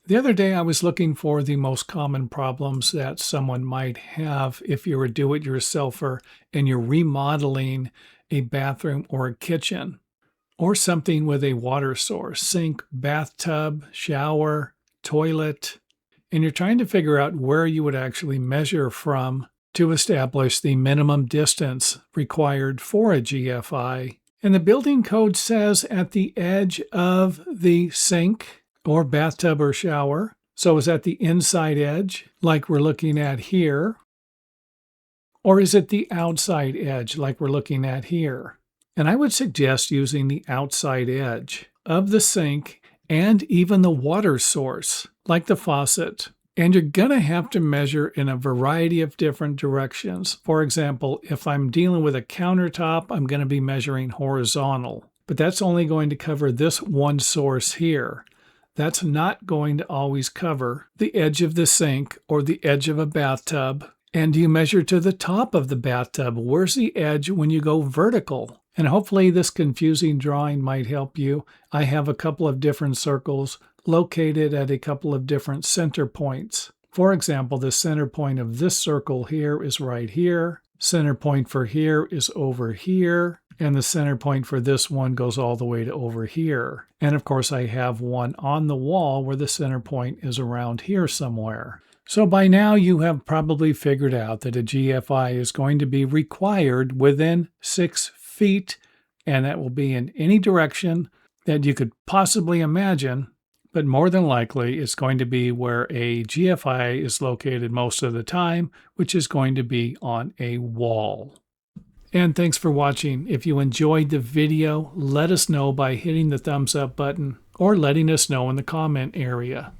The other day, I was looking for the most common problems that someone might have if you're a do-it-yourselfer and you're remodeling a bathroom or a kitchen or something with a water source, sink, bathtub, shower, toilet, and you're trying to figure out where you would actually measure from to establish the minimum distance required for a GFI. And the building code says at the edge of the sink or bathtub or shower. So is that the inside edge, like we're looking at here? Or is it the outside edge, like we're looking at here? And I would suggest using the outside edge of the sink and even the water source, like the faucet. And you're going to have to measure in a variety of different directions. For example, if I'm dealing with a countertop, I'm going to be measuring horizontal. But that's only going to cover this one source here. That's not going to always cover the edge of the sink or the edge of a bathtub. And you measure to the top of the bathtub. Where's the edge when you go vertical? And hopefully this confusing drawing might help you. I have a couple of different circles located at a couple of different center points. For example, the center point of this circle here is right here. Center point for here is over here. And the center point for this one goes all the way to over here. And of course, I have one on the wall where the center point is around here somewhere. So by now you have probably figured out that a GFI is going to be required within 6 feet, and that will be in any direction that you could possibly imagine. But more than likely, it's going to be where a GFI is located most of the time, which is going to be on a wall. And thanks for watching. If you enjoyed the video, let us know by hitting the thumbs up button or letting us know in the comment area.